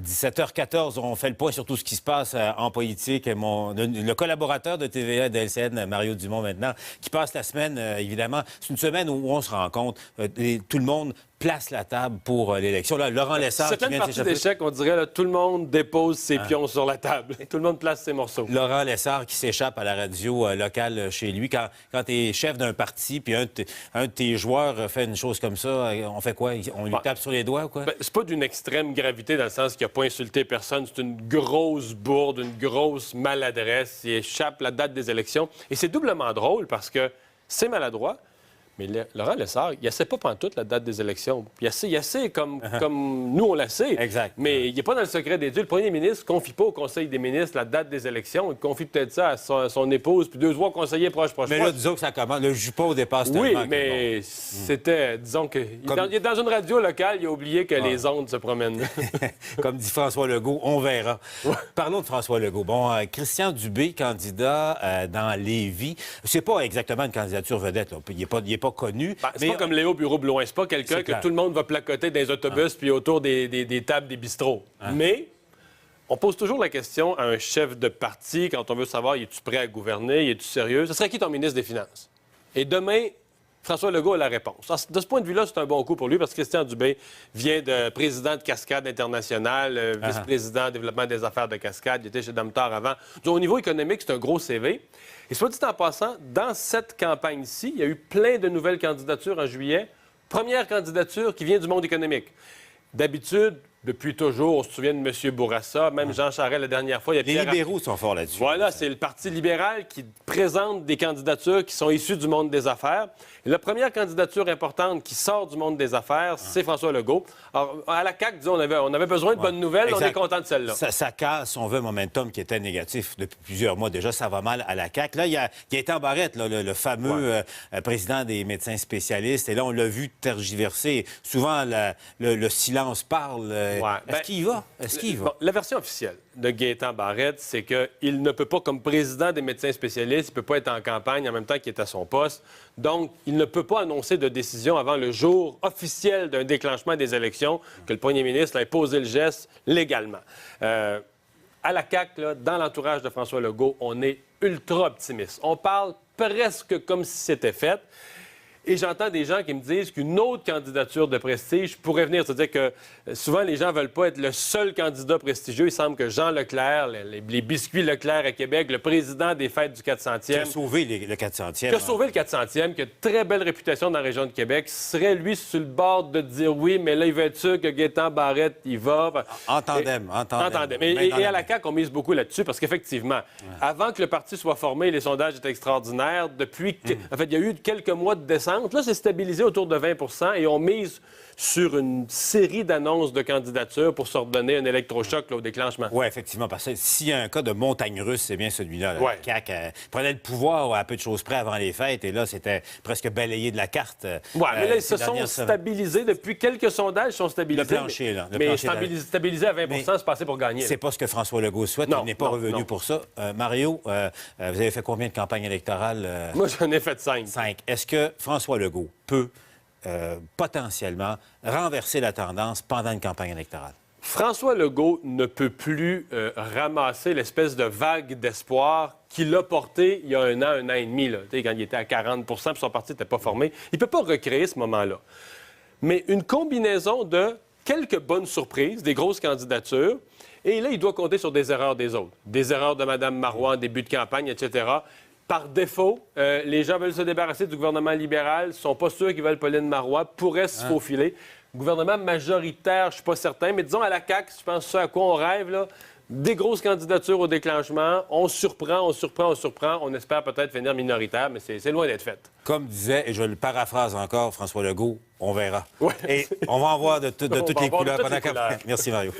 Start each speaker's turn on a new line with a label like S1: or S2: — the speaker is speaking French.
S1: 17h14, on fait le point sur tout ce qui se passe en politique. Le collaborateur de TVA et de LCN, Mario Dumont maintenant, qui passe la semaine, évidemment, c'est une semaine où on se rencontre, tout le monde place la table pour l'élection. Là, Laurent Lessard qui vient de s'échapper.
S2: d'échec, on dirait, là, tout le monde dépose ses pions sur la table. Tout le monde place ses morceaux.
S1: Laurent Lessard qui s'échappe à la radio locale chez lui. Quand tu es chef d'un parti, puis un de tes joueurs fait une chose comme ça, on fait quoi? On lui tape sur les doigts ou quoi?
S2: C'est pas d'une extrême gravité dans le sens qu'il n'a pas insulté personne. C'est une grosse bourde, une grosse maladresse. Il échappe la date des élections. Et c'est doublement drôle parce que c'est maladroit. Mais Laurent Lessard, il ne sait pas pantoute la date des élections. Il sait comme nous, on la sait.
S1: Exact.
S2: Mais il n'est pas dans le secret des dieux. Le premier ministre ne confie pas au Conseil des ministres la date des élections. Il confie peut-être ça à son épouse, puis 2 ou 3 conseillers proches.
S1: Mais là, disons que ça commence. Le jupon dépasse tellement.
S2: Oui, mais c'était, disons que... Il est dans une radio locale, il a oublié que les ondes se promènent.
S1: Comme dit François Legault, on verra. Ouais. Parlons de François Legault. Bon, Christian Dubé, candidat dans Lévis. C'est pas exactement une candidature vedette, là. Il n'est pas connu.
S2: C'est pas comme Léo Bureau-Blouin. C'est pas quelqu'un que tout le monde va placoter dans les autobus puis autour des tables des bistrots. Mais on pose toujours la question à un chef de parti quand on veut savoir, es-tu prêt à gouverner, es-tu sérieux? Ce serait qui ton ministre des Finances? Et demain, François Legault a la réponse. Alors, de ce point de vue-là, c'est un bon coup pour lui parce que Christian Dubé vient de président de Cascade International, vice-président développement des affaires de Cascade. Il était chez Domtar avant. Donc, au niveau économique, c'est un gros CV. Et soit dit en passant, dans cette campagne-ci, il y a eu plein de nouvelles candidatures en juillet. Première candidature qui vient du monde économique. D'habitude, depuis toujours, on se souvient de M. Bourassa, même Jean Charest la dernière fois.
S1: Les libéraux sont forts là-dessus.
S2: Voilà, c'est le Parti libéral qui présente des candidatures qui sont issues du monde des affaires. Et la première candidature importante qui sort du monde des affaires, c'est François Legault. Alors, à la CAQ, disons, on avait besoin de bonnes nouvelles, on est content de celle-là.
S1: Ça casse, on veut, un momentum qui était négatif depuis plusieurs mois. Déjà, ça va mal à la CAQ. Là, il y a Gaétan Barrette, là, le fameux président des médecins spécialistes. Et là, on l'a vu tergiverser. Souvent, le silence parle. Est-ce qu'il y va?
S2: Bon, la version officielle de Gaétan Barrette, c'est qu'il ne peut pas, comme président des médecins spécialistes, il ne peut pas être en campagne en même temps qu'il est à son poste. Donc, il ne peut pas annoncer de décision avant le jour officiel d'un déclenchement des élections que le premier ministre ait posé le geste légalement. À la CAQ, là, dans l'entourage de François Legault, on est ultra optimiste. On parle presque comme si c'était fait. Et j'entends des gens qui me disent qu'une autre candidature de prestige pourrait venir. C'est-à-dire que souvent, les gens ne veulent pas être le seul candidat prestigieux. Il semble que Jean Leclerc, les biscuits Leclerc à Québec, le président des fêtes du 400e...
S1: Qui a sauvé le 400e.
S2: Qui a sauvé le 400e, qui a une très belle réputation dans la région de Québec, serait, lui, sur le bord de dire oui, mais là, il va être sûr que Gaétan Barrette, il va...
S1: En tandem.
S2: Et à la CAQ, on mise beaucoup là-dessus parce qu'effectivement, avant que le parti soit formé, les sondages étaient extraordinaires. Depuis en fait, il y a eu quelques mois de descente. Là, c'est stabilisé autour de 20 et on mise sur une série d'annonces de candidatures pour se redonner un électrochoc là, au déclenchement.
S1: Oui, effectivement, parce que s'il y a un cas de montagne russe, c'est bien celui-là. La CAQ prenait le pouvoir à peu de choses près avant les fêtes, et là, c'était presque balayé de la carte.
S2: Oui, mais là, ils se sont stabilisés. Depuis quelques sondages, ils sont stabilisés.
S1: Le plancher, là.
S2: Mais stabilisés à 20 c'est passé pour gagner.
S1: C'est pas ce que François Legault souhaite. Il n'est pas revenu pour ça. Mario, vous avez fait combien de campagnes électorales?
S2: Moi, j'en ai fait 5.
S1: 5. Est-ce que François Legault peut potentiellement renverser la tendance pendant une campagne électorale?
S2: François Legault ne peut plus ramasser l'espèce de vague d'espoir qu'il a porté il y a un an et demi, là, quand il était à 40 puis son parti n'était pas formé. Il ne peut pas recréer ce moment-là. Mais une combinaison de quelques bonnes surprises, des grosses candidatures, et là, il doit compter sur des erreurs des autres. Des erreurs de Mme Marois en début de campagne, etc. Par défaut, les gens veulent se débarrasser du gouvernement libéral, ne sont pas sûrs qu'ils veulent Pauline Marois, pourraient se faufiler. Gouvernement majoritaire, je ne suis pas certain, mais disons à la CAQ, je pense à quoi on rêve, là, des grosses candidatures au déclenchement, on surprend, on espère peut-être finir minoritaire, mais c'est loin d'être fait.
S1: Comme disait, et je le paraphrase encore, François Legault, on verra.
S2: Ouais.
S1: Et on va en voir de toutes les couleurs.
S2: Merci,
S1: Mario.